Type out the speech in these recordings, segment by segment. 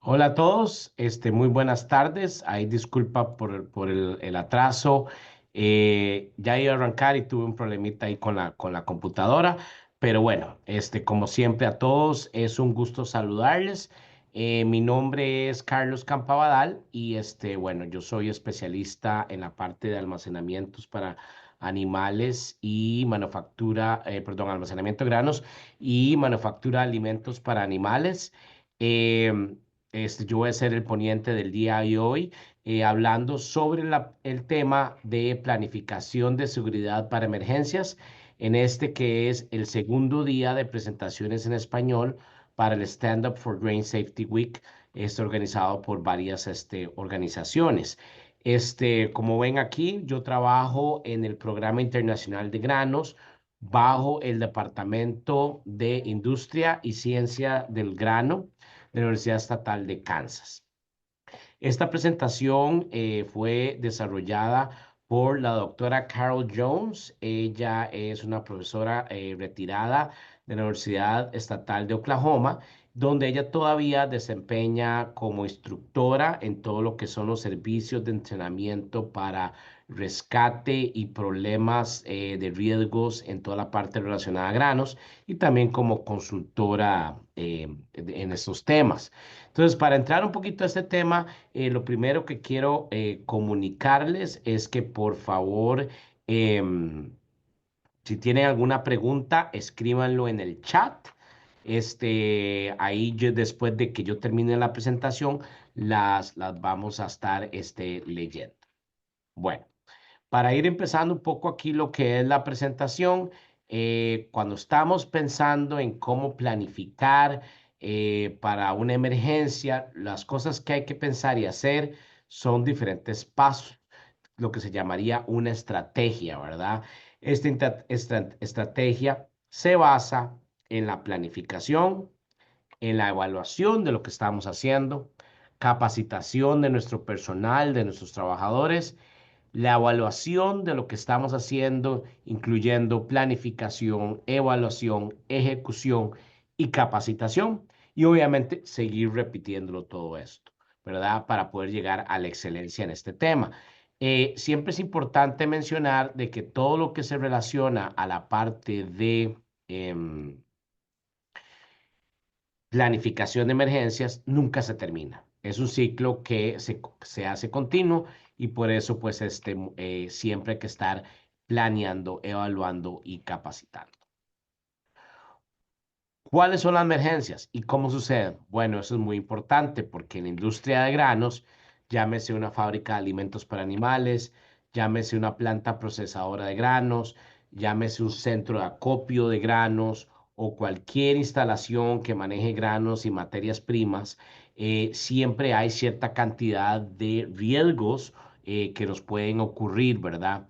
Hola a todos, muy buenas tardes. Ahí disculpa por el atraso. Ya iba a arrancar y tuve un problemita ahí con la computadora. Pero bueno, como siempre a todos, es un gusto saludarles. Mi nombre es Carlos Campabadal y bueno, yo soy especialista en la parte de almacenamientos para animales y almacenamiento de granos y manufactura de alimentos para animales. Em, yo voy a ser el poniente del día de hoy, hablando sobre el tema de planificación de seguridad para emergencias, en este que es el segundo día de presentaciones en español para el Stand Up for Grain Safety Week, organizado por varias organizaciones. Como ven aquí, yo trabajo en el Programa Internacional de Granos bajo el Departamento de Industria y Ciencia del Grano de la Universidad Estatal de Kansas. Esta presentación fue desarrollada por la doctora Carol Jones. Ella es una profesora retirada de la Universidad Estatal de Oklahoma, donde ella todavía desempeña como instructora en todo lo que son los servicios de entrenamiento para rescate y problemas de riesgos en toda la parte relacionada a granos y también como consultora en estos temas. Entonces, para entrar un poquito a este tema, lo primero que quiero comunicarles es que por favor, em, si tienen alguna pregunta, escríbanlo en el chat. Ahí yo, después de que yo termine la presentación, las vamos a estar leyendo. Bueno. Para ir empezando un poco aquí lo que es la presentación, cuando estamos pensando en cómo planificar para una emergencia, las cosas que hay que pensar y hacer son diferentes pasos, lo que se llamaría una estrategia, ¿verdad? Esta estrategia se basa en la planificación, en la evaluación de lo que estamos haciendo, capacitación de nuestro personal, de nuestros trabajadores, la evaluación de lo que estamos haciendo, incluyendo planificación, evaluación, ejecución y capacitación. Y obviamente seguir repitiéndolo todo esto, ¿verdad? Para poder llegar a la excelencia en este tema. Siempre es importante mencionar de que todo lo que se relaciona a la parte de planificación de emergencias nunca se termina. Es un ciclo que se hace continuo y por eso pues siempre hay que estar planeando, evaluando y capacitando. ¿Cuáles son las emergencias y cómo suceden? Bueno, eso es muy importante porque en la industria de granos, llámese una fábrica de alimentos para animales, llámese una planta procesadora de granos, llámese un centro de acopio de granos o cualquier instalación que maneje granos y materias primas, siempre hay cierta cantidad de riesgos que nos pueden ocurrir, ¿verdad?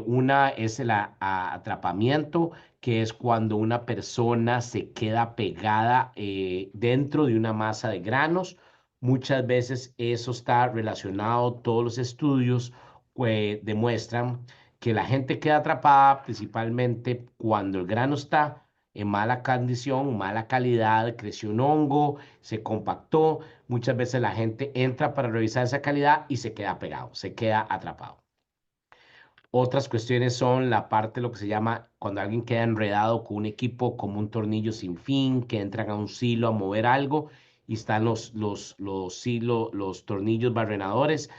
Una es el atrapamiento, que es cuando una persona se queda pegada dentro de una masa de granos. Muchas veces eso está relacionado, todos los estudios demuestran que la gente queda atrapada principalmente cuando el grano está en mala condición, mala calidad, creció un hongo, se compactó. Muchas veces la gente entra para revisar esa calidad y se queda pegado, se queda atrapado. Otras cuestiones son la parte, lo que se llama cuando alguien queda enredado con un equipo como un tornillo sin fin, que entran a un silo a mover algo y están los tornillos barrenadores.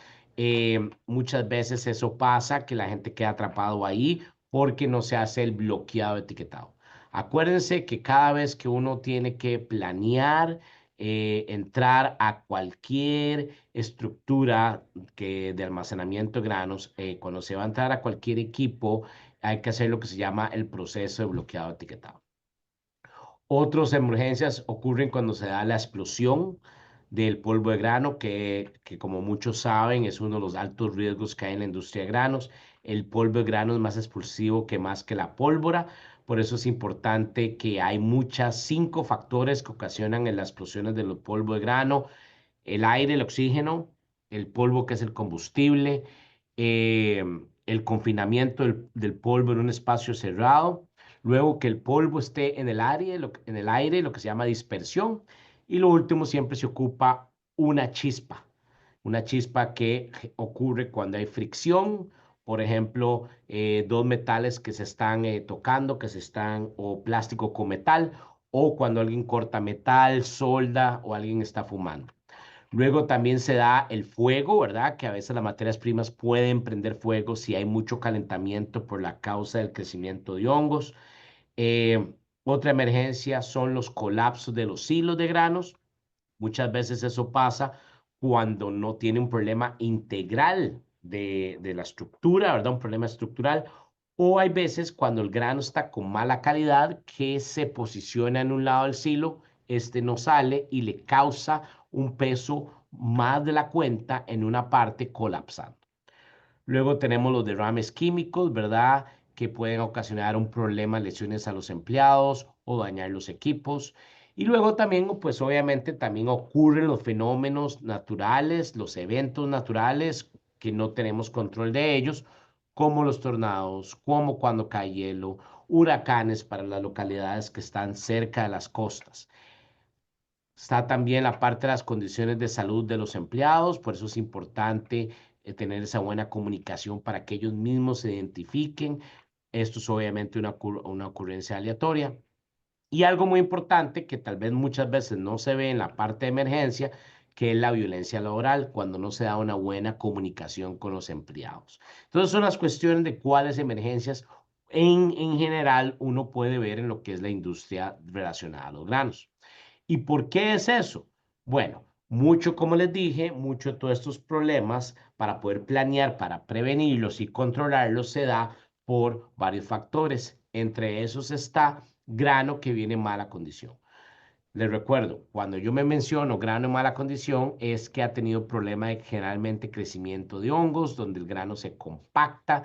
Muchas veces eso pasa, que la gente queda atrapado ahí porque no se hace el bloqueado etiquetado. Acuérdense que cada vez que uno tiene que planear, entrar a cualquier estructura de almacenamiento de granos, cuando se va a entrar a cualquier equipo, hay que hacer lo que se llama el proceso de bloqueado etiquetado. Otras emergencias ocurren cuando se da la explosión del polvo de grano, que como muchos saben es uno de los altos riesgos que hay en la industria de granos. El polvo de grano es más explosivo que más que la pólvora, por eso es importante que hay cinco factores que ocasionan en las explosiones del polvo de grano: el aire, el oxígeno, el polvo que es el combustible, eh, el confinamiento del polvo en un espacio cerrado, luego que el polvo esté en el aire, lo que se llama dispersión, y lo último siempre se ocupa una chispa que ocurre cuando hay fricción, por ejemplo, dos metales que se están tocando, o plástico con metal, o cuando alguien corta metal, solda o alguien está fumando. Luego también se da el fuego, ¿verdad? Que a veces las materias primas pueden prender fuego si hay mucho calentamiento por la causa del crecimiento de hongos. Eh, Otra emergencia son los colapsos de los hilos de granos. Muchas veces eso pasa cuando no tiene un problema integral de la estructura, ¿verdad? Un problema estructural. O hay veces cuando el grano está con mala calidad que se posiciona en un lado del silo, este no sale y le causa un peso más de la cuenta en una parte colapsando. Luego tenemos los derrames químicos, ¿verdad? Que pueden ocasionar un problema, lesiones a los empleados o dañar los equipos. Y luego también, pues obviamente también ocurren los fenómenos naturales, los eventos naturales que no tenemos control de ellos, como los tornados, como cuando cae hielo, huracanes para las localidades que están cerca de las costas. Está también la parte de las condiciones de salud de los empleados, por eso es importante tener esa buena comunicación para que ellos mismos se identifiquen. Esto es obviamente una ocurrencia aleatoria. Y algo muy importante que tal vez muchas veces no se ve en la parte de emergencia, que es la violencia laboral, cuando no se da una buena comunicación con los empleados. Entonces son las cuestiones de cuáles emergencias en general uno puede ver en lo que es la industria relacionada a los granos. ¿Y por qué es eso? Bueno, mucho, como les dije, mucho de todos estos problemas para poder planear, para prevenirlos y controlarlos se da por varios factores. Entre esos está grano que viene en mala condición. Les recuerdo, cuando yo me menciono grano en mala condición, es que ha tenido problema de generalmente crecimiento de hongos, donde el grano se compacta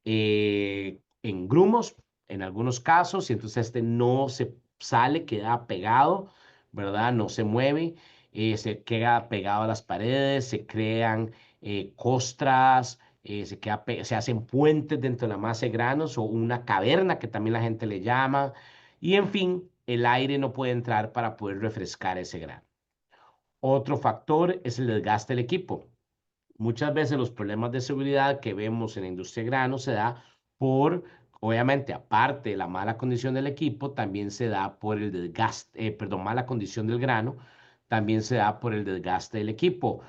en grumos, en algunos casos, y entonces este no se sale, queda pegado, ¿verdad? No se mueve, se queda pegado a las paredes, se crean costras, se hacen puentes dentro de la masa de granos o una caverna que también la gente le llama. Y en fin, el aire no puede entrar para poder refrescar ese grano. Otro factor es el desgaste del equipo. Muchas veces los problemas de seguridad que vemos en la industria de grano se da por, obviamente, aparte de la mala condición del equipo, también se da por el desgaste, perdón, mala condición del grano, también se da por el desgaste del equipo.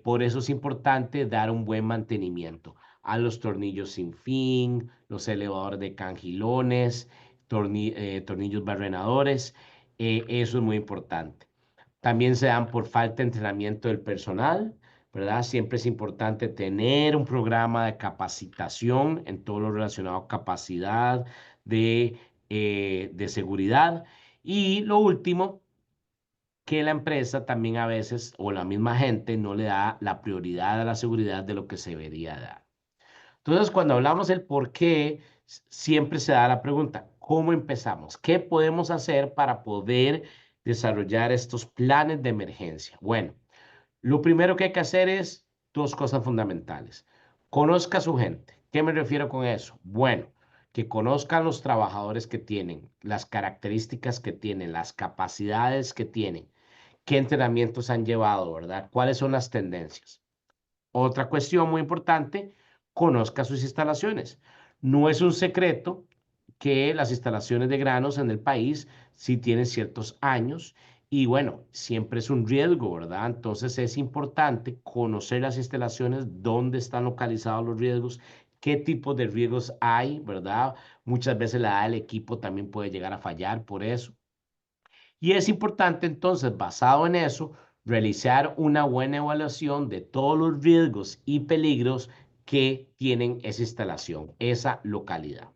Por eso es importante dar un buen mantenimiento a los tornillos sin fin, los elevadores de cangilones, tornillos barrenadores. Eso es muy importante. También se dan por falta de entrenamiento del personal, ¿verdad? Siempre es importante tener un programa de capacitación en todo lo relacionado a capacidad de seguridad. Y lo último, que la empresa también a veces o la misma gente no le da la prioridad a la seguridad de lo que se debería dar. Entonces, cuando hablamos del por qué, siempre se da la pregunta, ¿cómo empezamos? ¿Qué podemos hacer para poder desarrollar estos planes de emergencia? Bueno, lo primero que hay que hacer es dos cosas fundamentales. Conozca a su gente. ¿Qué me refiero con eso? Bueno, que conozcan los trabajadores que tienen, las características que tienen, las capacidades que tienen, qué entrenamientos han llevado, ¿verdad? ¿Cuáles son las tendencias? Otra cuestión muy importante, conozca sus instalaciones. No es un secreto que las instalaciones de granos en el país sí tienen ciertos años y bueno, siempre es un riesgo, ¿verdad? Entonces es importante conocer las instalaciones, dónde están localizados los riesgos, qué tipo de riesgos hay, ¿verdad? Muchas veces la edad del equipo también puede llegar a fallar por eso. Y es importante entonces, basado en eso, realizar una buena evaluación de todos los riesgos y peligros que tienen esa instalación, esa localidad.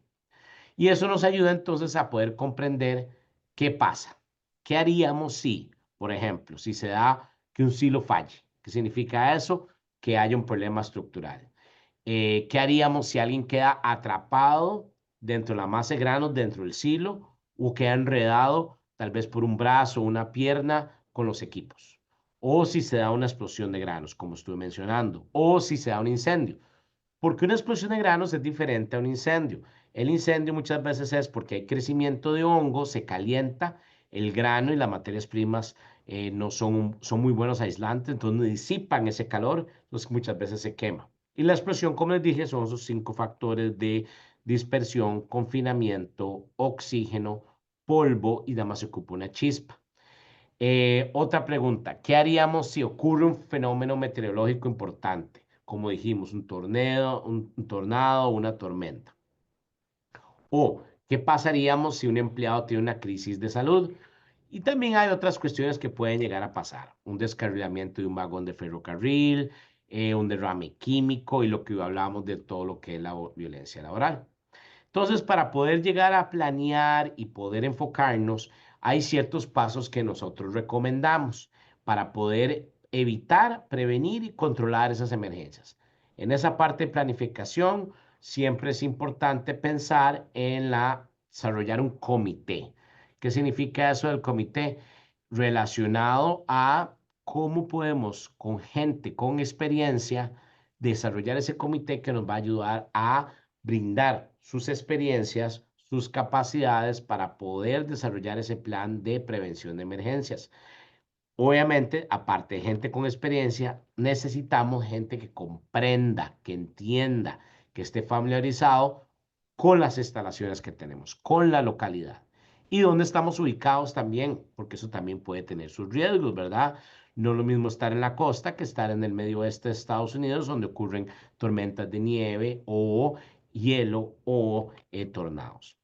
Y eso nos ayuda entonces a poder comprender qué pasa. ¿Qué haríamos si, por ejemplo, si se da que un silo falle? ¿Qué significa eso? Que haya un problema estructural. ¿Qué haríamos si alguien queda atrapado dentro de la masa de granos, dentro del silo, o queda enredado tal vez por un brazo o una pierna con los equipos? O si se da una explosión de granos, como estuve mencionando, o si se da un incendio. Porque una explosión de granos es diferente a un incendio. El incendio muchas veces es porque hay crecimiento de hongo, se calienta el grano y las materias primas no son muy buenos aislantes, entonces no disipan ese calor, entonces muchas veces se quema. Y la explosión, como les dije, son esos 5 factores de dispersión, confinamiento, oxígeno, polvo y nada más se ocupa una chispa. Otra pregunta, ¿qué haríamos si ocurre un fenómeno meteorológico importante? Como dijimos, un tornado, una tormenta. O, ¿qué pasaríamos si un empleado tiene una crisis de salud? Y también hay otras cuestiones que pueden llegar a pasar. Un descarrilamiento de un vagón de ferrocarril, un derrame químico y lo que hablábamos de todo lo que es la violencia laboral. Entonces, para poder llegar a planear y poder enfocarnos, hay ciertos pasos que nosotros recomendamos para poder evitar, prevenir y controlar esas emergencias. En esa parte de planificación, siempre es importante pensar en desarrollar un comité. ¿Qué significa eso del comité? Relacionado a cómo podemos, con gente con experiencia, desarrollar ese comité que nos va a ayudar a brindar sus experiencias, sus capacidades para poder desarrollar ese plan de prevención de emergencias. Obviamente, aparte de gente con experiencia, necesitamos gente que comprenda, que entienda, que esté familiarizado con las instalaciones que tenemos, con la localidad y dónde estamos ubicados también, porque eso también puede tener sus riesgos, ¿verdad? No es lo mismo estar en la costa que estar en el medio oeste de Estados Unidos, donde ocurren tormentas de nieve o hielo o tornados.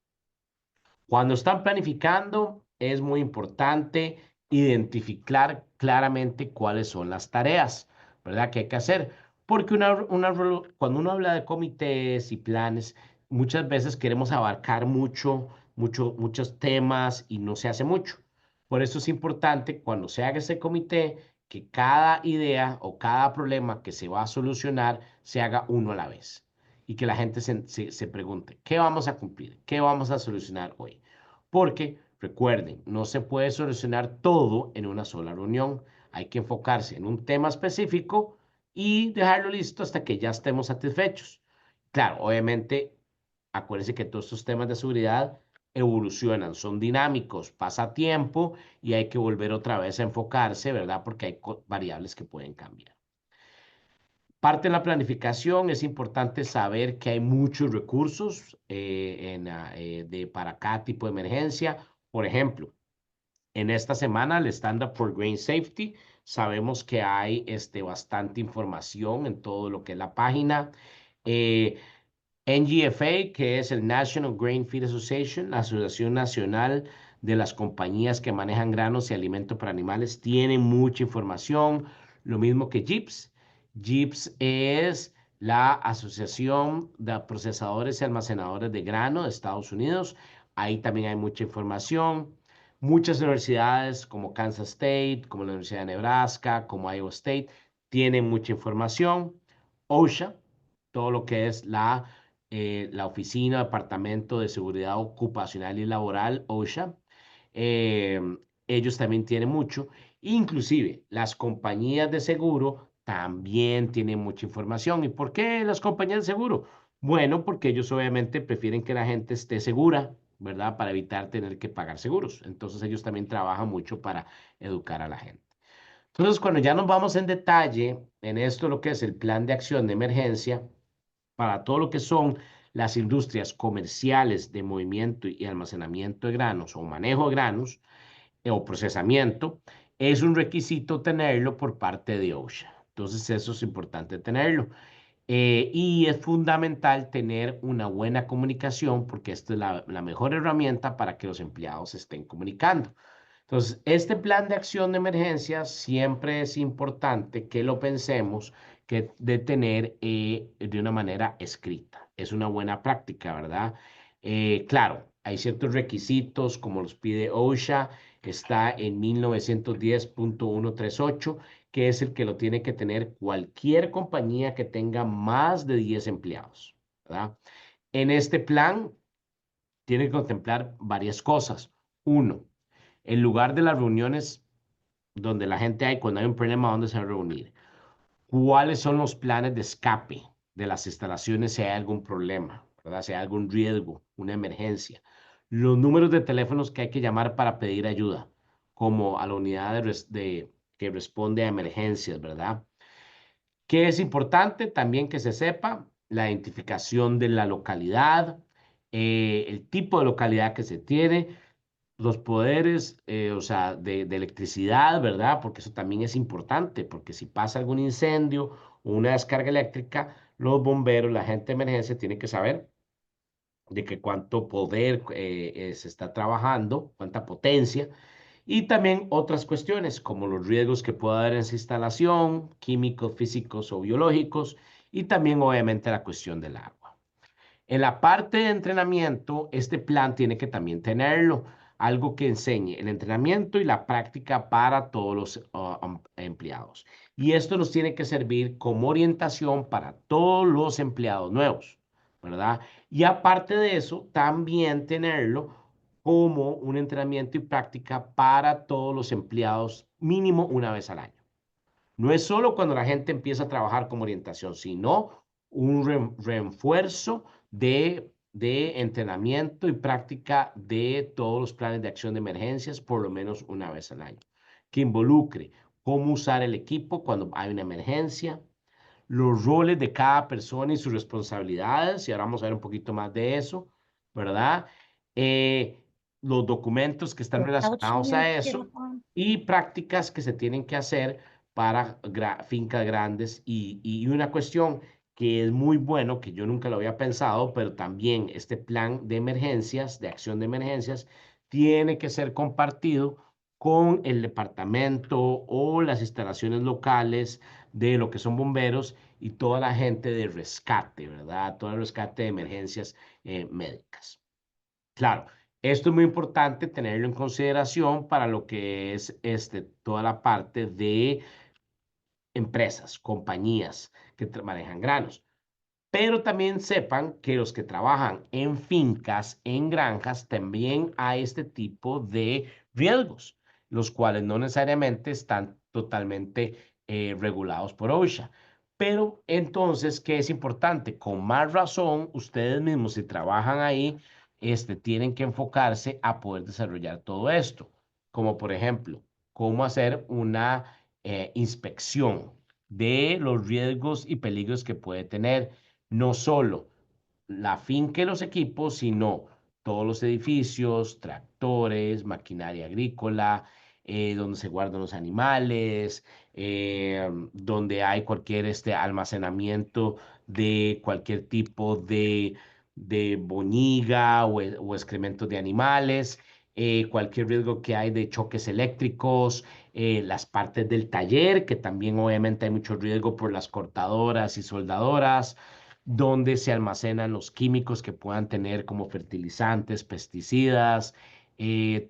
Cuando están planificando, es muy importante identificar claramente cuáles son las tareas, ¿verdad? Que hay que hacer. Porque cuando uno habla de comités y planes, muchas veces queremos abarcar muchos temas y no se hace mucho. Por eso es importante cuando se haga ese comité que cada idea o cada problema que se va a solucionar se haga uno a la vez y que la gente se pregunte, ¿qué vamos a cumplir? ¿Qué vamos a solucionar hoy? Porque, recuerden, no se puede solucionar todo en una sola reunión. Hay que enfocarse en un tema específico y dejarlo listo hasta que ya estemos satisfechos. Claro, obviamente, acuérdense que todos estos temas de seguridad evolucionan, son dinámicos, pasa tiempo y hay que volver otra vez a enfocarse, ¿verdad? Porque hay variables que pueden cambiar. Parte de la planificación es importante saber que hay muchos recursos para cada tipo de emergencia. Por ejemplo, en esta semana, el Stand Up for Grain Safety, sabemos que hay bastante información en todo lo que es la página. Eh, NGFA, que es el National Grain Feed Association, la Asociación Nacional de las Compañías que Manejan Granos y Alimentos para Animales, tiene mucha información, lo mismo que JIPS. JIPS es la Asociación de Procesadores y Almacenadores de Grano de Estados Unidos. Ahí también hay mucha información. Muchas universidades como Kansas State, como la Universidad de Nebraska, como Iowa State, tienen mucha información. OSHA, todo lo que es la Oficina, Departamento de Seguridad Ocupacional y Laboral, OSHA. eh, Ellos también tienen mucho. Inclusive las compañías de seguro también tienen mucha información. ¿Y por qué las compañías de seguro? Bueno, porque ellos obviamente prefieren que la gente esté segura, ¿verdad? Para evitar tener que pagar seguros. Entonces ellos también trabajan mucho para educar a la gente. Entonces, cuando ya nos vamos en detalle en esto, lo que es el plan de acción de emergencia, para todo lo que son las industrias comerciales de movimiento y almacenamiento de granos o manejo de granos o procesamiento, es un requisito tenerlo por parte de OSHA. Entonces, eso es importante tenerlo. Y es fundamental tener una buena comunicación porque esta es la mejor herramienta para que los empleados estén comunicando. Entonces, este plan de acción de emergencia siempre es importante que lo pensemos que de tener de una manera escrita. Es una buena práctica, ¿verdad? Claro, hay ciertos requisitos como los pide OSHA, está en 1910.138, que es el que lo tiene que tener cualquier compañía que tenga más de 10 empleados, ¿verdad? En este plan tiene que contemplar varias cosas. Uno, el lugar de las reuniones donde la gente hay, cuando hay un problema, ¿dónde se va a reunir? ¿Cuáles son los planes de escape de las instalaciones si hay algún problema, ¿verdad? Si hay algún riesgo, una emergencia? Los números de teléfonos que hay que llamar para pedir ayuda, como a la unidad que responde a emergencias, ¿verdad? ¿Qué es importante? También que se sepa la identificación de la localidad, el tipo de localidad que se tiene, los poderes, o sea, de electricidad, ¿verdad? Porque eso también es importante, porque si pasa algún incendio o una descarga eléctrica, los bomberos, la gente de emergencia tiene que saber de que cuánto poder se está trabajando, cuánta potencia, y también otras cuestiones como los riesgos que pueda haber en esa instalación, químicos, físicos o biológicos, y también obviamente la cuestión del agua. En la parte de entrenamiento, este plan tiene que también tenerlo, algo que enseñe el entrenamiento y la práctica para todos los empleados. Y esto nos tiene que servir como orientación para todos los empleados nuevos, ¿verdad? Y aparte de eso, también tenerlo como un entrenamiento y práctica para todos los empleados mínimo una vez al año. No es solo cuando la gente empieza a trabajar como orientación, sino un refuerzo de entrenamiento y práctica de todos los planes de acción de emergencias por lo menos una vez al año, que involucre cómo usar el equipo cuando hay una emergencia, los roles de cada persona y sus responsabilidades, y ahora vamos a ver un poquito más de eso, ¿verdad? Eh, los documentos que están relacionados a eso y prácticas que se tienen que hacer para fincas grandes y una cuestión que es muy bueno, que yo nunca lo había pensado, pero también este plan de emergencias, de acción de emergencias, tiene que ser compartido con el departamento o las instalaciones locales de lo que son bomberos y toda la gente de rescate, ¿verdad? Todo el rescate de emergencias médicas. Claro, esto es muy importante tenerlo en consideración para lo que es toda la parte de empresas, compañías que manejan granos. Pero también sepan que los que trabajan en fincas, en granjas, también hay este tipo de riesgos, los cuales no necesariamente están totalmente regulados por OSHA. Pero entonces, ¿qué es importante? Con más razón, ustedes mismos, si trabajan ahí, tienen que enfocarse a poder desarrollar todo esto, como por ejemplo, cómo hacer una inspección de los riesgos y peligros que puede tener no solo la finca y los equipos, sino todos los edificios, tractores, maquinaria agrícola, donde se guardan los animales, donde hay cualquier almacenamiento de cualquier tipo de boñiga o excrementos de animales, cualquier riesgo que hay de choques eléctricos, las partes del taller, que también obviamente hay mucho riesgo por las cortadoras y soldadoras, donde se almacenan los químicos que puedan tener como fertilizantes, pesticidas,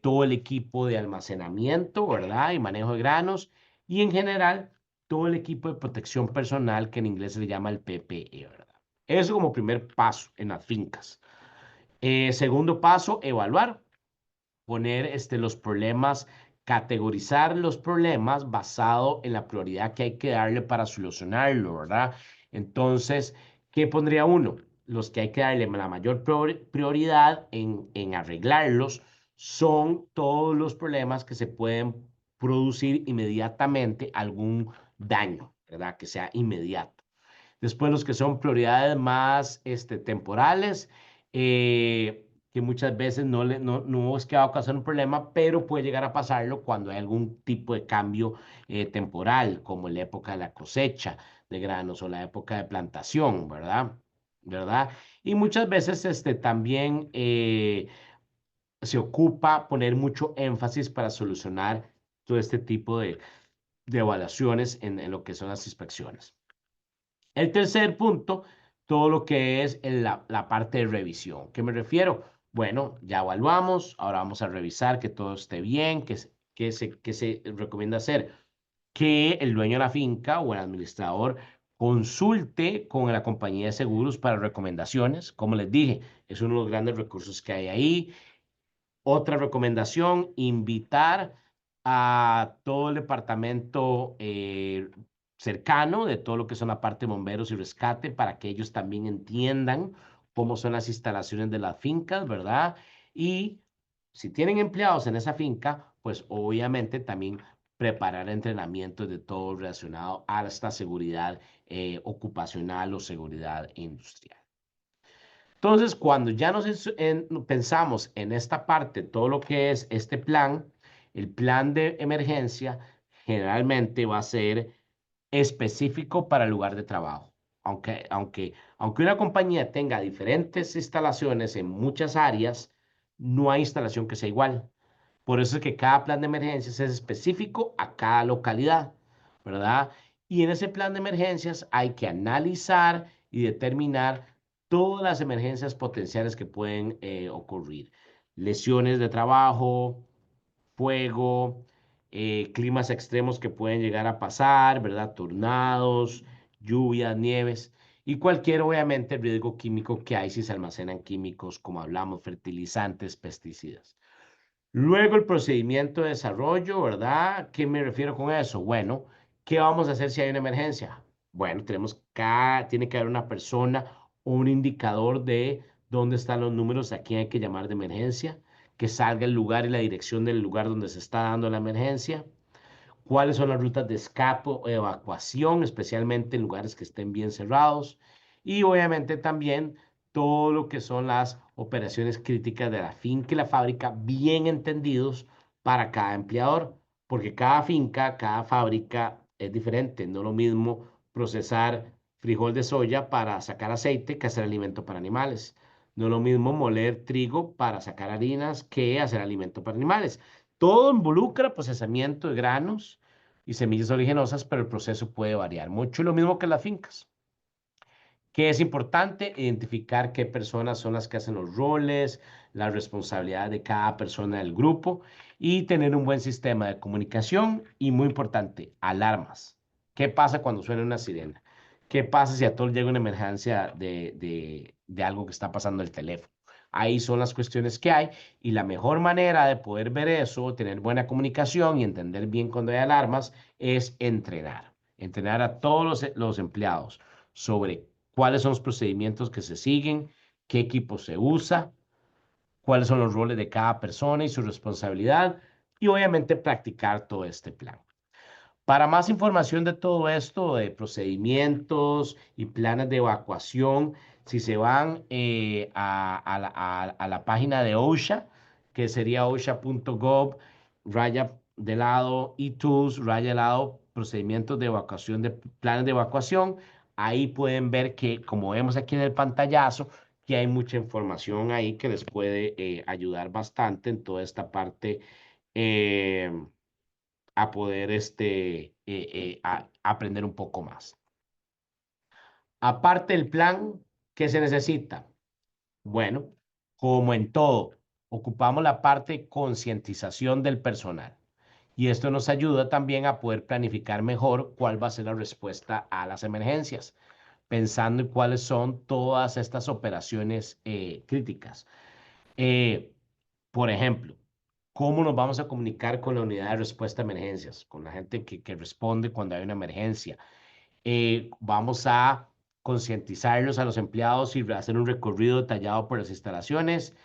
todo el equipo de almacenamiento, ¿verdad? Y manejo de granos, y en general todo el equipo de protección personal que en inglés se le llama el PPE, ¿verdad? Eso como primer paso en las fincas. Segundo paso, evaluar, poner los problemas, categorizar los problemas basado en la prioridad que hay que darle para solucionarlo, ¿verdad? Entonces, ¿qué pondría uno? Los que hay que darle la mayor prioridad en arreglarlos son todos los problemas que se pueden producir inmediatamente algún daño, ¿verdad? Que sea inmediato. Después los que son prioridades más temporales, que muchas veces no es que va a causar un problema, pero puede llegar a pasarlo cuando hay algún tipo de cambio temporal, como en la época de la cosecha de granos o la época de plantación, ¿verdad? ¿Verdad? Y muchas veces también se ocupa poner mucho énfasis para solucionar todo este tipo de evaluaciones en lo que son las inspecciones. El tercer punto, todo lo que es la parte de revisión. ¿Qué me refiero? Bueno, ya evaluamos, ahora vamos a revisar que todo esté bien, que se recomienda hacer que el dueño de la finca o el administrador consulte con la compañía de seguros para recomendaciones. Como les dije, es uno de los grandes recursos que hay ahí. Otra recomendación, invitar a todo el departamento cercano de todo lo que son la parte de bomberos y rescate para que ellos también entiendan cómo son las instalaciones de las fincas, ¿verdad? Y si tienen empleados en esa finca, pues obviamente también preparar entrenamientos de todo relacionado a esta seguridad ocupacional o seguridad industrial. Entonces, cuando ya pensamos en esta parte, todo lo que es este plan, el plan de emergencia generalmente va a ser específico para el lugar de trabajo. Aunque una compañía tenga diferentes instalaciones en muchas áreas, no hay instalación que sea igual. Por eso es que cada plan de emergencias es específico a cada localidad, ¿verdad? Y en ese plan de emergencias hay que analizar y determinar todas las emergencias potenciales que pueden ocurrir. Lesiones de trabajo, fuego, climas extremos que pueden llegar a pasar, ¿verdad? Tornados, lluvias, nieves y cualquier, obviamente, riesgo químico que hay si se almacenan químicos, como hablamos, fertilizantes, pesticidas. Luego el procedimiento de desarrollo, ¿verdad? ¿Qué me refiero con eso? Bueno, ¿qué vamos a hacer si hay una emergencia? Bueno, tiene que haber una persona o un indicador de dónde están los números, a quién hay que llamar de emergencia, que salga el lugar y la dirección del lugar donde se está dando la emergencia, cuáles son las rutas de escape o evacuación, especialmente en lugares que estén bien cerrados, y obviamente también todo lo que son las operaciones críticas de la finca y la fábrica, bien entendidos para cada empleador, porque cada finca, cada fábrica es diferente, no es lo mismo procesar frijol de soya para sacar aceite que hacer alimento para animales. No es lo mismo moler trigo para sacar harinas que hacer alimento para animales. Todo involucra procesamiento de granos y semillas oleaginosas, pero el proceso puede variar mucho. Y lo mismo que las fincas. Que es importante identificar qué personas son las que hacen los roles, la responsabilidad de cada persona del grupo y tener un buen sistema de comunicación y muy importante, alarmas. ¿Qué pasa cuando suena una sirena? ¿Qué pasa si a todos llega una emergencia de algo que está pasando en el teléfono? Ahí son las cuestiones que hay y la mejor manera de poder ver eso, tener buena comunicación y entender bien cuando hay alarmas es entrenar. Entrenar a todos los empleados sobre cuáles son los procedimientos que se siguen, qué equipo se usa, cuáles son los roles de cada persona y su responsabilidad, y obviamente practicar todo este plan. Para más información de todo esto, de procedimientos y planes de evacuación, si se van a la página de OSHA, que sería osha.gov, raya de lado, e-tools, raya de lado, procedimientos de evacuación, de planes de evacuación, ahí pueden ver que, como vemos aquí en el pantallazo, que hay mucha información ahí que les puede ayudar bastante en toda esta parte. eh, a poder aprender un poco más. Aparte del plan, ¿qué se necesita? Bueno, como en todo, ocupamos la parte de concientización del personal. Y esto nos ayuda también a poder planificar mejor cuál va a ser la respuesta a las emergencias, pensando en cuáles son todas estas operaciones críticas. Eh, por ejemplo, ¿cómo nos vamos a comunicar con la unidad de respuesta a emergencias? Con la gente que responde cuando hay una emergencia. Vamos a concientizarlos a los empleados y hacer un recorrido detallado por las instalaciones.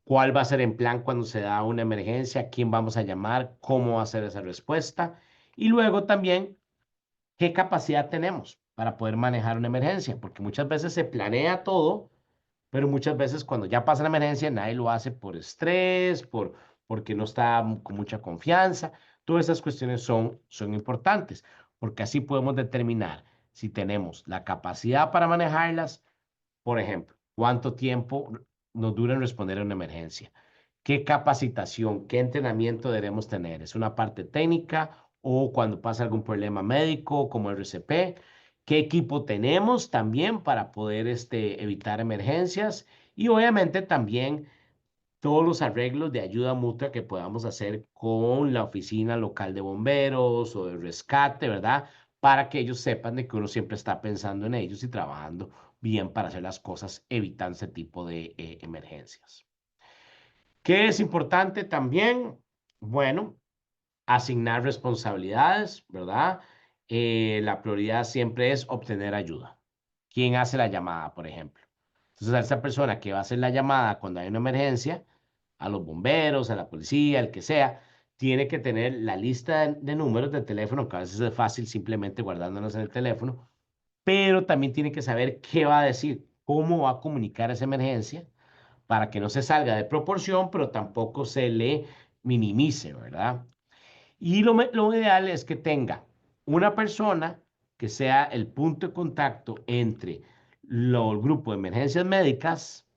¿Cuál va a ser el plan cuando se da una emergencia? ¿Quién vamos a llamar? ¿Cómo va a ser esa respuesta? Y luego también, ¿qué capacidad tenemos para poder manejar una emergencia? Porque muchas veces se planea todo, pero muchas veces cuando ya pasa la emergencia, nadie lo hace por estrés, porque no está con mucha confianza. Todas esas cuestiones son importantes, porque así podemos determinar si tenemos la capacidad para manejarlas. Por ejemplo, cuánto tiempo nos dura en responder a una emergencia, qué capacitación, qué entrenamiento debemos tener. ¿Es una parte técnica o cuando pasa algún problema médico como el RCP? ¿Qué equipo tenemos también para poder evitar emergencias? Y obviamente también todos los arreglos de ayuda mutua que podamos hacer con la oficina local de bomberos o de rescate, ¿verdad? Para que ellos sepan de que uno siempre está pensando en ellos y trabajando bien para hacer las cosas, evitando ese tipo de emergencias. ¿Qué es importante también? Bueno, asignar responsabilidades, ¿verdad? La prioridad siempre es obtener ayuda. ¿Quién hace la llamada, por ejemplo? Entonces, a esa persona que va a hacer la llamada cuando hay una emergencia, a los bomberos, a la policía, el que sea, tiene que tener la lista de números de teléfono, que a veces es fácil simplemente guardándolos en el teléfono, pero también tiene que saber qué va a decir, cómo va a comunicar esa emergencia para que no se salga de proporción, pero tampoco se le minimice, ¿verdad? Y lo ideal es que tenga una persona que sea el punto de contacto entre el grupo de emergencias médicas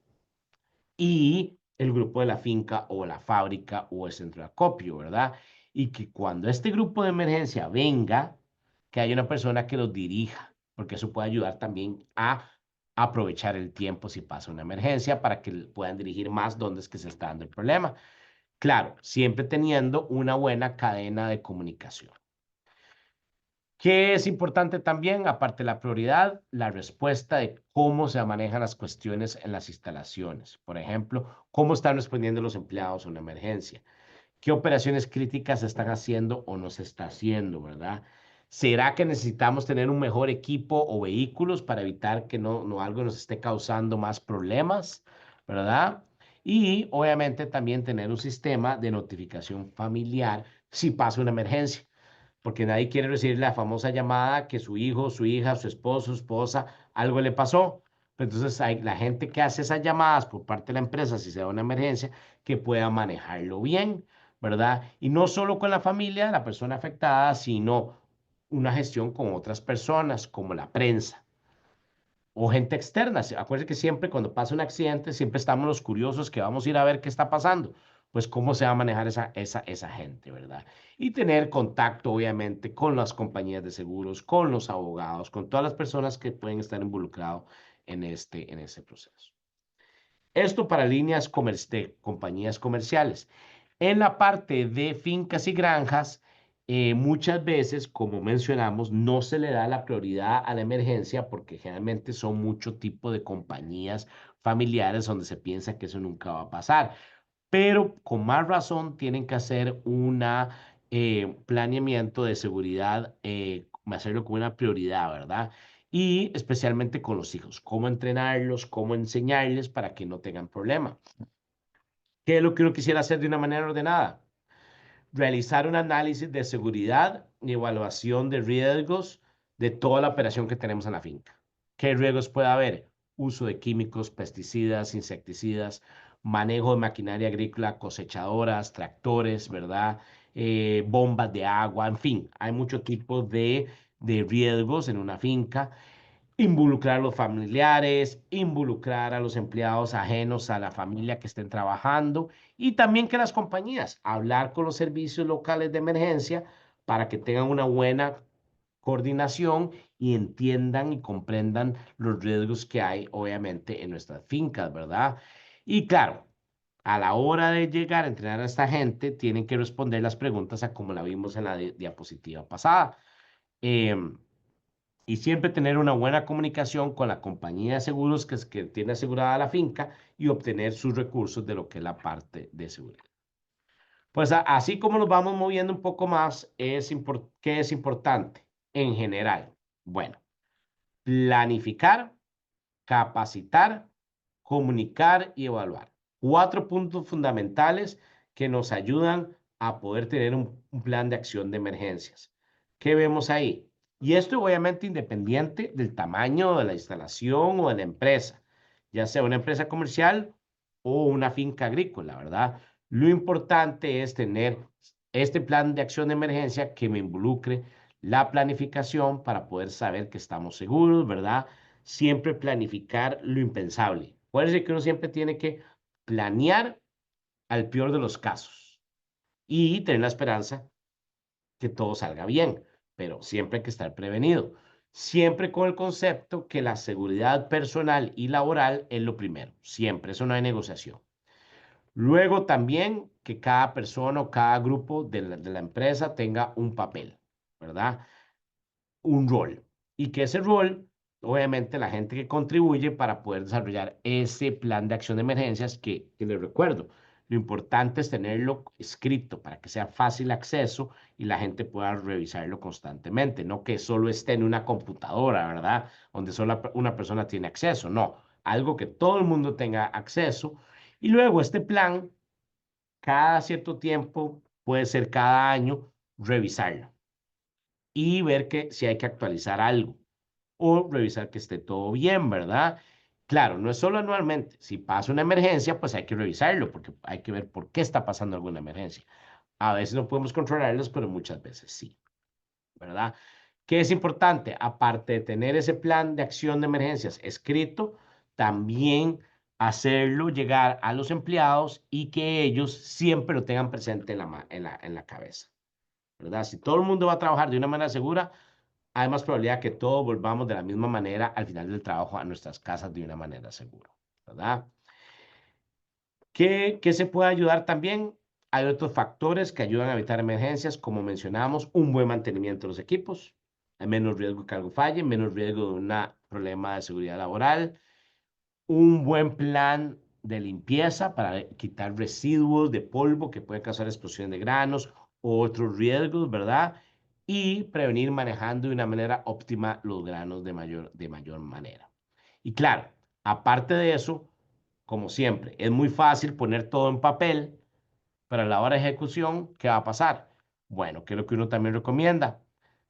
y el grupo de la finca o la fábrica o el centro de acopio, ¿verdad? Y que cuando este grupo de emergencia venga, que haya una persona que los dirija, porque eso puede ayudar también a aprovechar el tiempo si pasa una emergencia para que puedan dirigir más dónde es que se está dando el problema. Claro, siempre teniendo una buena cadena de comunicación. ¿Qué es importante también? Aparte de la prioridad, la respuesta de cómo se manejan las cuestiones en las instalaciones. Por ejemplo, cómo están respondiendo los empleados a una emergencia. ¿Qué operaciones críticas se están haciendo o no se está haciendo, verdad? ¿Será que necesitamos tener un mejor equipo o vehículos para evitar que no algo nos esté causando más problemas, verdad? Y obviamente también tener un sistema de notificación familiar si pasa una emergencia, porque nadie quiere recibir la famosa llamada que su hijo, su hija, su esposo, su esposa, algo le pasó. Pero entonces hay la gente que hace esas llamadas por parte de la empresa, si se da una emergencia, que pueda manejarlo bien, ¿verdad? Y no solo con la familia, la persona afectada, sino una gestión con otras personas, como la prensa o gente externa. Acuérdense que siempre cuando pasa un accidente, siempre estamos los curiosos que vamos a ir a ver qué está pasando. Pues cómo se va a manejar esa gente, ¿verdad? Y tener contacto, obviamente, con las compañías de seguros, con los abogados, con todas las personas que pueden estar involucrados en este proceso. Esto para líneas de compañías comerciales. En la parte de fincas y granjas, muchas veces, como mencionamos, no se le da la prioridad a la emergencia porque generalmente son mucho tipo de compañías familiares donde se piensa que eso nunca va a pasar. Pero con más razón tienen que hacer un planeamiento de seguridad, hacerlo como una prioridad, ¿verdad? Y especialmente con los hijos, cómo entrenarlos, cómo enseñarles para que no tengan problema. ¿Qué es lo que uno quisiera hacer de una manera ordenada? Realizar un análisis de seguridad y evaluación de riesgos de toda la operación que tenemos en la finca. ¿Qué riesgos puede haber? Uso de químicos, pesticidas, insecticidas, manejo de maquinaria agrícola, cosechadoras, tractores, ¿verdad? Bombas de agua, en fin, hay muchos tipos de riesgos en una finca. Involucrar a los familiares, involucrar a los empleados ajenos a la familia que estén trabajando y también que las compañías, hablar con los servicios locales de emergencia para que tengan una buena coordinación y entiendan y comprendan los riesgos que hay, obviamente, en nuestras fincas, ¿verdad? Y claro, a la hora de llegar a entrenar a esta gente, tienen que responder las preguntas a como la vimos en la diapositiva pasada. Em, y siempre tener una buena comunicación con la compañía de seguros que tiene asegurada la finca y obtener sus recursos de lo que es la parte de seguridad. Pues así como nos vamos moviendo un poco más, ¿qué es importante en general? Bueno, planificar, capacitar, comunicar y evaluar. Cuatro puntos fundamentales que nos ayudan a poder tener un plan de acción de emergencias. ¿Qué vemos ahí? Y esto obviamente independiente del tamaño de la instalación o de la empresa, ya sea una empresa comercial o una finca agrícola, ¿verdad? Lo importante es tener este plan de acción de emergencia que me involucre la planificación para poder saber que estamos seguros, ¿verdad? Siempre planificar lo impensable. Acuérdense que uno siempre tiene que planear al peor de los casos y tener la esperanza que todo salga bien, pero siempre hay que estar prevenido. Siempre con el concepto que la seguridad personal y laboral es lo primero, siempre, eso no hay negociación. Luego también que cada persona o cada grupo de la empresa tenga un papel, ¿verdad? Un rol y que ese rol, obviamente, la gente que contribuye para poder desarrollar ese plan de acción de emergencias que les recuerdo, lo importante es tenerlo escrito para que sea fácil acceso y la gente pueda revisarlo constantemente, no que solo esté en una computadora, ¿verdad? Donde solo una persona tiene acceso, no, algo que todo el mundo tenga acceso. Y luego este plan cada cierto tiempo, puede ser cada año, revisarlo y ver que si hay que actualizar algo o revisar que esté todo bien, ¿verdad? Claro, no es solo anualmente. Si pasa una emergencia, pues hay que revisarlo porque hay que ver por qué está pasando alguna emergencia. A veces no podemos controlarlos, pero muchas veces sí, ¿verdad? ¿Qué es importante? Aparte de tener ese plan de acción de emergencias escrito, también hacerlo llegar a los empleados y que ellos siempre lo tengan presente en la cabeza, ¿verdad? Si todo el mundo va a trabajar de una manera segura, hay más probabilidad que todos volvamos de la misma manera al final del trabajo a nuestras casas de una manera segura, ¿verdad? ¿Qué se puede ayudar también? Hay otros factores que ayudan a evitar emergencias, como mencionamos, un buen mantenimiento de los equipos, hay menos riesgo que algo falle, menos riesgo de un problema de seguridad laboral, un buen plan de limpieza para quitar residuos de polvo que pueden causar explosión de granos o otros riesgos, ¿verdad? Y prevenir manejando de una manera óptima los granos de mayor manera. Y claro, aparte de eso, como siempre, es muy fácil poner todo en papel, pero a la hora de ejecución, ¿qué va a pasar? Bueno, ¿qué es lo que uno también recomienda?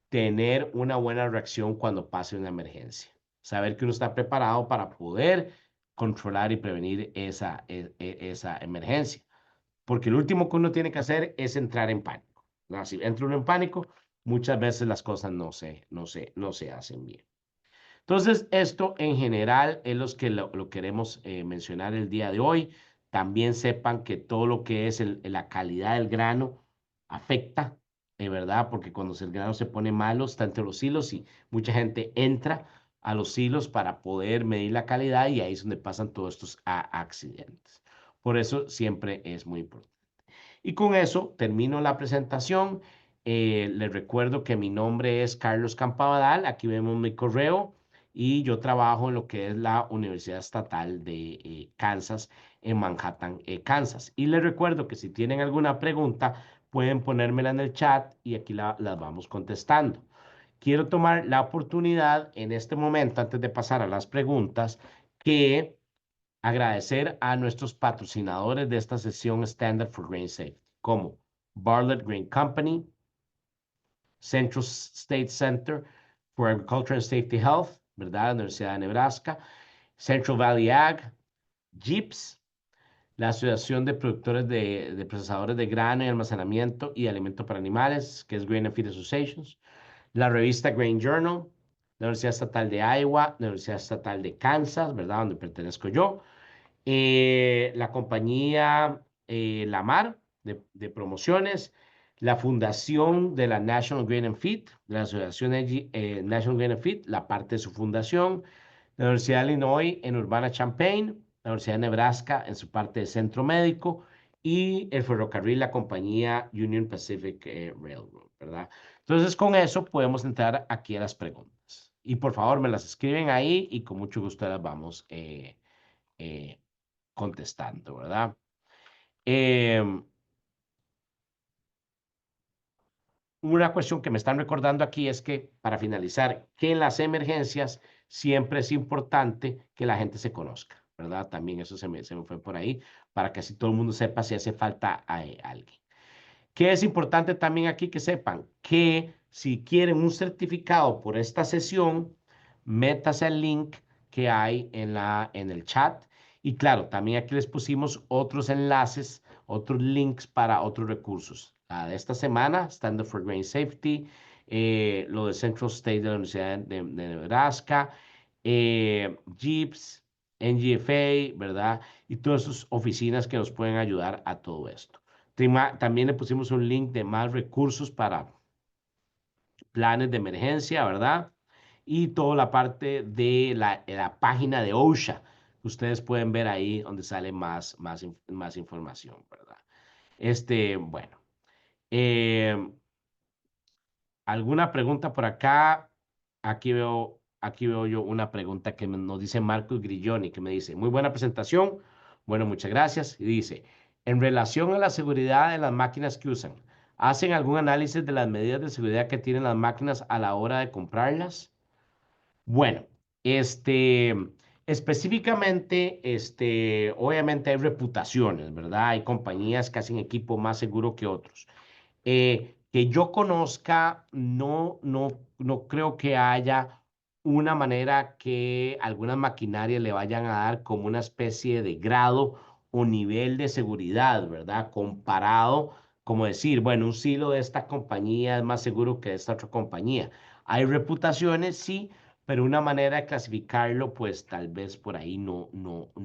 Tener una buena reacción cuando pase una emergencia. Saber que uno está preparado para poder controlar y prevenir esa emergencia. Porque lo último que uno tiene que hacer es entrar en pánico, ¿no? Si entra uno en pánico, muchas veces las cosas no se hacen bien. Entonces, esto en general es lo que lo queremos mencionar el día de hoy. También sepan que todo lo que es la calidad del grano afecta, de verdad, porque cuando el grano se pone malo, está entre los hilos y mucha gente entra a los hilos para poder medir la calidad y ahí es donde pasan todos estos accidentes. Por eso siempre es muy importante. Y con eso termino la presentación. Les recuerdo que mi nombre es Carlos Campabadal. Aquí vemos mi correo y yo trabajo en lo que es la Universidad Estatal de Kansas, en Manhattan, Kansas. Y les recuerdo que si tienen alguna pregunta, pueden ponérmela en el chat y aquí las vamos contestando. Quiero tomar la oportunidad en este momento, antes de pasar a las preguntas, que agradecer a nuestros patrocinadores de esta sesión Standard for Grain Safety, como Bartlett Grain Company, Central State Center for Agriculture and Safety Health, ¿verdad? La Universidad de Nebraska, Central Valley Ag, JIPS, la Asociación de Productores de Procesadores de Grano y Almacenamiento y Alimento para Animales, que es Grain and Feed Associations, la revista Grain Journal, la Universidad Estatal de Iowa, la Universidad Estatal de Kansas, ¿verdad? Donde pertenezco yo, la compañía Lamar de promociones, la fundación de la National Grain and Feed, de la Asociación National Grain and Feed, la parte de su fundación, la Universidad de Illinois en Urbana-Champaign, la Universidad de Nebraska en su parte de centro médico y el ferrocarril, la compañía Union Pacific Railroad, ¿verdad? Entonces, con eso podemos entrar aquí a las preguntas. Y por favor, me las escriben ahí y con mucho gusto las vamos eh, contestando, ¿verdad? Em, una cuestión que me están recordando aquí es que, para finalizar, que en las emergencias siempre es importante que la gente se conozca, ¿verdad? También eso se me fue por ahí, para que así todo el mundo sepa si hace falta a alguien. ¿Qué es importante también aquí que sepan? Que si quieren un certificado por esta sesión, métase al link que hay en el chat. Y claro, también aquí les pusimos otros enlaces, otros links para otros recursos. La de esta semana, Standard for Grain Safety, lo de Central State de la Universidad de Nebraska, JIPS, NGFA, ¿verdad? Y todas sus oficinas que nos pueden ayudar a todo esto. También le pusimos un link de más recursos para planes de emergencia, ¿verdad? Y toda la parte de la página de OSHA. Ustedes pueden ver ahí donde sale más información, ¿verdad? Bueno. eh, ¿Alguna pregunta por acá? Aquí veo yo una pregunta que nos dice Marcos Grilloni, que me dice, muy buena presentación. Bueno, muchas gracias. Y dice, en relación a la seguridad de las máquinas que usan, ¿hacen algún análisis de las medidas de seguridad que tienen las máquinas a la hora de comprarlas? Bueno, este, Específicamente, obviamente hay reputaciones, ¿verdad? Hay compañías que hacen equipo más seguro que otros. Que yo conozca, no creo que haya una manera que algunas maquinarias le vayan a dar como una especie de grado o nivel de seguridad, ¿verdad? Comparado, como decir, bueno, un silo de esta compañía es más seguro que de esta otra compañía. Hay reputaciones, sí, pero una manera de clasificarlo, pues tal vez por ahí no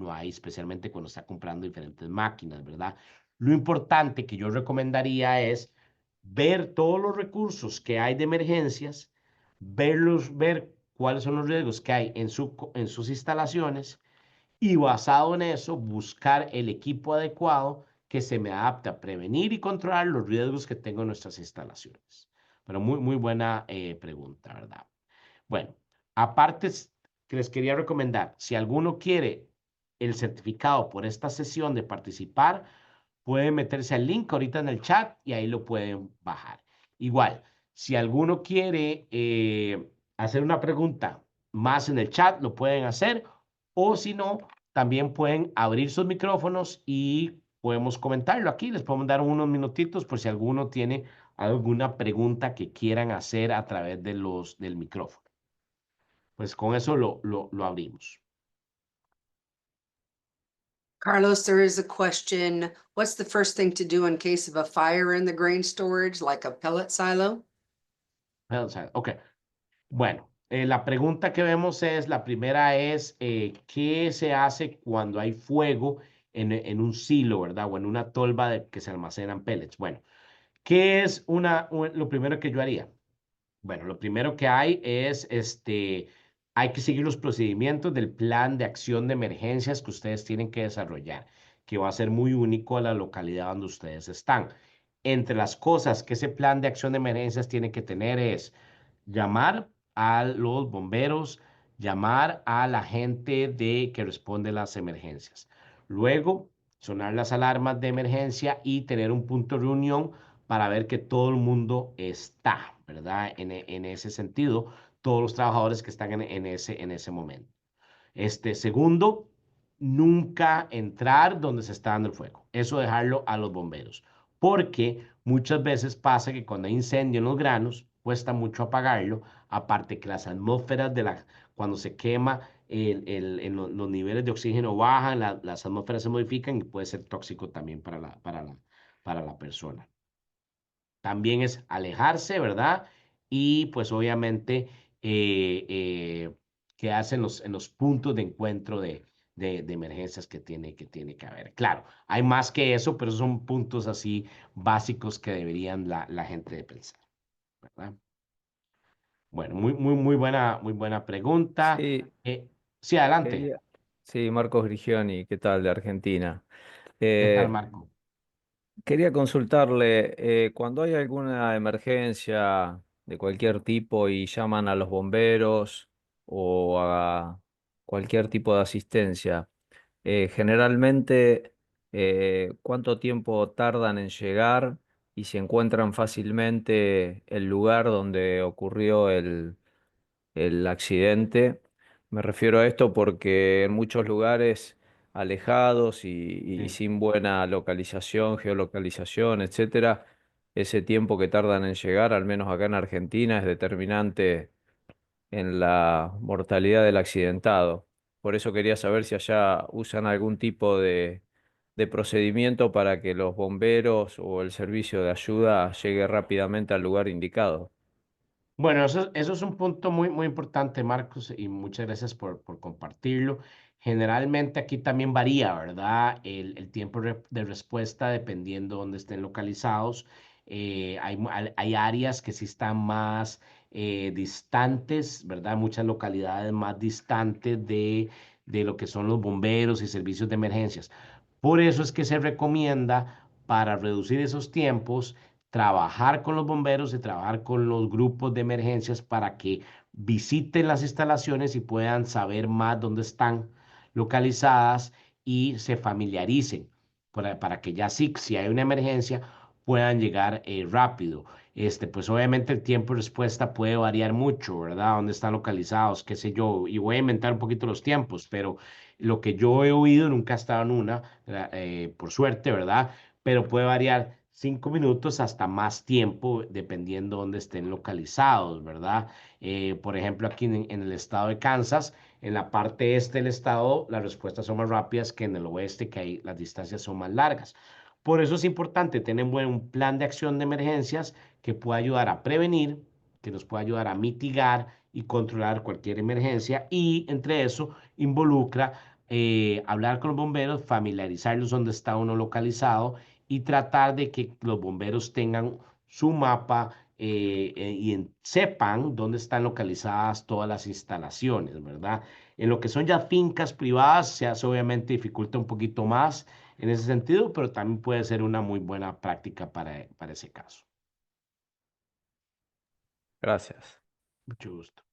hay, especialmente cuando está comprando diferentes máquinas, ¿verdad? Lo importante que yo recomendaría es ver todos los recursos que hay de emergencias, ver cuáles son los riesgos que hay en sus instalaciones y basado en eso buscar el equipo adecuado que se me adapte a prevenir y controlar los riesgos que tengo en nuestras instalaciones. Pero muy buena pregunta, ¿verdad? Bueno, aparte que les quería recomendar, si alguno quiere el certificado por esta sesión de participar, pueden meterse al link ahorita en el chat y ahí lo pueden bajar. Igual, si alguno quiere hacer una pregunta más en el chat, lo pueden hacer, o si no, también pueden abrir sus micrófonos y podemos comentarlo aquí. Les podemos dar unos minutitos por si alguno tiene alguna pregunta que quieran hacer a través del micrófono. Pues con eso lo abrimos. Carlos, there is a question. What's the first thing to do in case of a fire in the grain storage, like a pellet silo? Ok, bueno, la pregunta que vemos la primera es, ¿qué se hace cuando hay fuego en un silo, ¿verdad? O en una tolva que se almacenan pellets. Bueno, ¿qué es lo primero que yo haría? Bueno, lo primero que hay es, hay que seguir los procedimientos del plan de acción de emergencias que ustedes tienen que desarrollar, que va a ser muy único a la localidad donde ustedes están. Entre las cosas que ese plan de acción de emergencias tiene que tener es llamar a los bomberos, llamar a la gente que responde a las emergencias. Luego, sonar las alarmas de emergencia y tener un punto de reunión para ver que todo el mundo está, ¿verdad? En ese sentido, todos los trabajadores que están en ese momento. Segundo, nunca entrar donde se está dando el fuego. Eso dejarlo a los bomberos. Porque muchas veces pasa que cuando hay incendio en los granos, cuesta mucho apagarlo. Aparte que las atmósferas cuando se quema, los niveles de oxígeno bajan, las atmósferas se modifican y puede ser tóxico también para la persona. También es alejarse, ¿verdad? Y pues obviamente quedarse en los puntos de encuentro de emergencias que tiene que haber. Claro, hay más que eso, pero son puntos así básicos que deberían la gente de pensar, ¿verdad? Bueno, muy buena pregunta. Sí, Sí, adelante. quería. Sí, Marcos Grigioni, ¿qué tal? De Argentina. ¿Qué tal, Eh, Marco? Quería consultarle, cuando hay alguna emergencia de cualquier tipo y llaman a los bomberos o a cualquier tipo de asistencia, generalmente, ¿cuánto tiempo tardan en llegar y si encuentran fácilmente el lugar donde ocurrió el accidente? Me refiero a esto porque en muchos lugares alejados y Sí. sin buena localización, geolocalización, etcétera, ese tiempo que tardan en llegar, al menos acá en Argentina, es determinante en la mortalidad del accidentado. Por eso quería saber si allá usan algún tipo de procedimiento para que los bomberos o el servicio de ayuda llegue rápidamente al lugar indicado. Bueno, eso es un punto muy importante, Marcos, y muchas gracias por compartirlo. Generalmente aquí también varía, ¿verdad? El tiempo de respuesta dependiendo de dónde estén localizados. Hay áreas que sí están más distantes, ¿verdad? Muchas localidades más distantes de lo que son los bomberos y servicios de emergencias. Por eso es que se recomienda para reducir esos tiempos trabajar con los bomberos y trabajar con los grupos de emergencias para que visiten las instalaciones y puedan saber más dónde están localizadas y se familiaricen para que ya sí, si hay una emergencia, puedan llegar rápido. pues obviamente el tiempo de respuesta puede variar mucho, ¿verdad? ¿Dónde están localizados? ¿Qué sé yo? Y voy a inventar un poquito los tiempos, pero lo que yo he oído, nunca he estado en una, por suerte, ¿verdad? Pero puede variar 5 minutos hasta más tiempo, dependiendo dónde estén localizados, ¿verdad? Por ejemplo, aquí en el estado de Kansas, en la parte este del estado, las respuestas son más rápidas que en el oeste, que ahí las distancias son más largas. Por eso es importante tener un plan de acción de emergencias que pueda ayudar a prevenir, que nos pueda ayudar a mitigar y controlar cualquier emergencia, y entre eso involucra hablar con los bomberos, familiarizarlos donde está uno localizado y tratar de que los bomberos tengan su mapa, y sepan dónde están localizadas todas las instalaciones, ¿verdad? En lo que son ya fincas privadas, se hace obviamente dificulta un poquito más en ese sentido, pero también puede ser una muy buena práctica para ese caso. Gracias. Mucho gusto,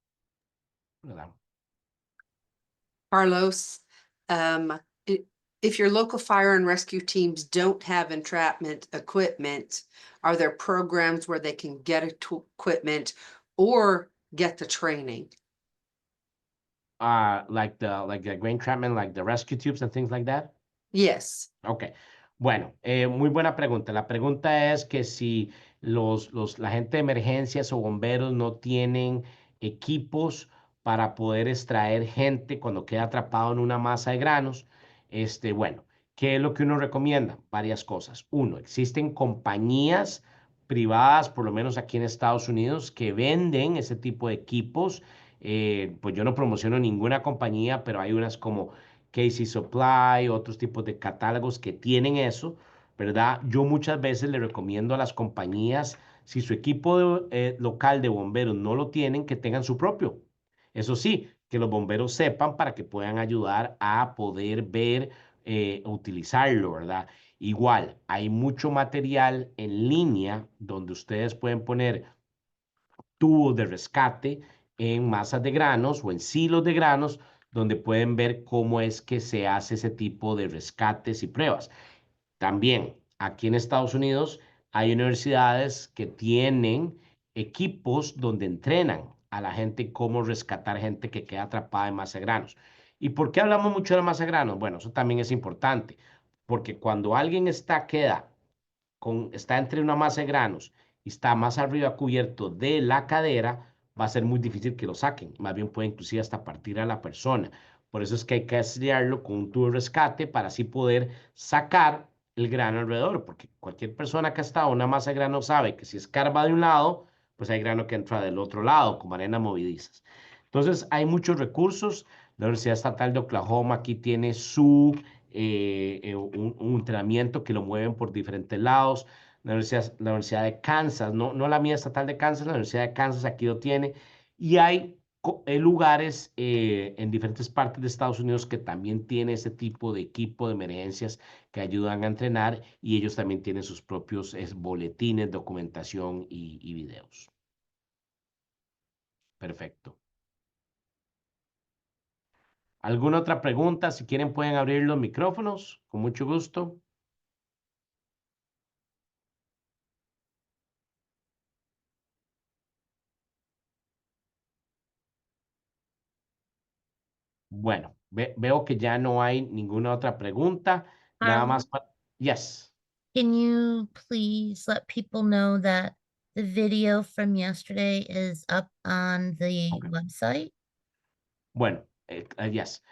¿verdad? Carlos, if your local fire and rescue teams don't have entrapment equipment, are there programs where they can get equipment or get the training? Like the grain entrapment, like the rescue tubes and things like that. Yes. Ok, bueno, muy buena pregunta. La pregunta es que si la gente de emergencias o bomberos no tienen equipos para poder extraer gente cuando queda atrapado en una masa de granos, bueno, ¿qué es lo que uno recomienda? Varias cosas. Uno, existen compañías privadas, por lo menos aquí en Estados Unidos, que venden ese tipo de equipos. Pues yo no promociono ninguna compañía, pero hay unas como Casey Supply, otros tipos de catálogos que tienen eso, ¿verdad? Yo muchas veces le recomiendo a las compañías, si su equipo local de bomberos no lo tienen, que tengan su propio. Eso sí, que los bomberos sepan para que puedan ayudar a poder ver, utilizarlo, ¿verdad? Igual, hay mucho material en línea donde ustedes pueden poner tubos de rescate en masas de granos o en silos de granos, donde pueden ver cómo es que se hace ese tipo de rescates y pruebas. También aquí en Estados Unidos hay universidades que tienen equipos donde entrenan a la gente cómo rescatar gente que queda atrapada en masa de granos. ¿Y por qué hablamos mucho de masa de granos? Bueno, eso también es importante, porque cuando alguien queda está entre una masa de granos y está más arriba cubierto de la cadera, va a ser muy difícil que lo saquen. Más bien puede inclusive hasta partir a la persona. Por eso es que hay que aislarlo con un tubo de rescate para así poder sacar el grano alrededor, porque cualquier persona que ha estado en una masa de grano sabe que si escarba de un lado, pues hay grano que entra del otro lado, como arena movedizas. Entonces, hay muchos recursos. La Universidad Estatal de Oklahoma aquí tiene un entrenamiento que lo mueven por diferentes lados. La Universidad de Kansas, no la mía estatal de Kansas, la Universidad de Kansas aquí lo tiene. Y hay lugares en diferentes partes de Estados Unidos que también tienen ese tipo de equipo de emergencias que ayudan a entrenar, y ellos también tienen sus propios boletines, documentación y videos. Perfecto. ¿Alguna otra pregunta? Si quieren pueden abrir los micrófonos, con mucho gusto. Bueno, veo que ya no hay ninguna otra pregunta. Nada más Carlos, para... Yes. can you please let people know that the video from yesterday is up on the Ok. website? Bueno, yes.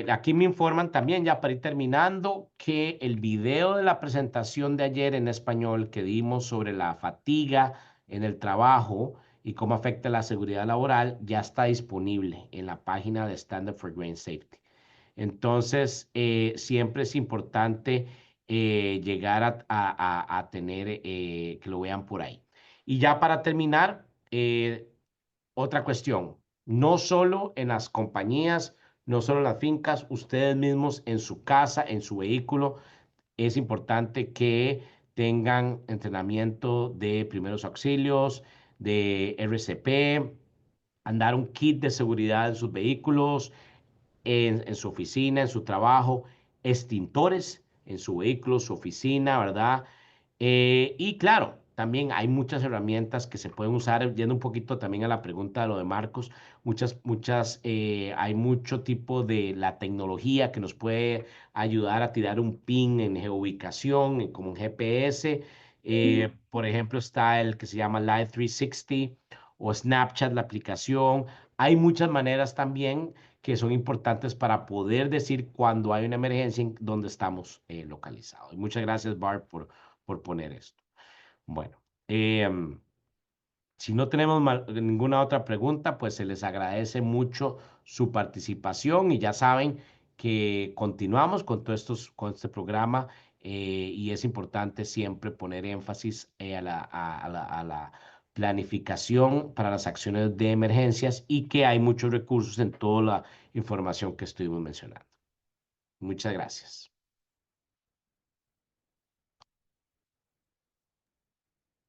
Aquí me informan también, ya para ir terminando, que el video de la presentación de ayer en español que dimos sobre la fatiga en el trabajo y cómo afecta la seguridad laboral ya está disponible en la página de Stand Up for Grain Safety. Entonces, siempre es importante llegar a tener, que lo vean por ahí. Y ya para terminar, otra cuestión, no solo en las compañías, no solo en las fincas, ustedes mismos en su casa, en su vehículo, es importante que tengan entrenamiento de primeros auxilios, de RCP, andar un kit de seguridad en sus vehículos, en su oficina, en su trabajo, extintores en su vehículo, su oficina, ¿verdad? Y claro, también hay muchas herramientas que se pueden usar, yendo un poquito también a la pregunta de lo de Marcos, hay mucho tipo de la tecnología que nos puede ayudar a tirar un pin en geoubicación, como un GPS. Por ejemplo, está el que se llama Live 360 o Snapchat, la aplicación. Hay muchas maneras también que son importantes para poder decir cuando hay una emergencia en donde estamos localizados. Y muchas gracias, Barb, por poner esto. Bueno, si no tenemos ninguna otra pregunta, pues se les agradece mucho su participación y ya saben que continuamos con con este programa y es importante siempre poner énfasis a la planificación para las acciones de emergencias y que hay muchos recursos en toda la información que estuvimos mencionando. Muchas gracias.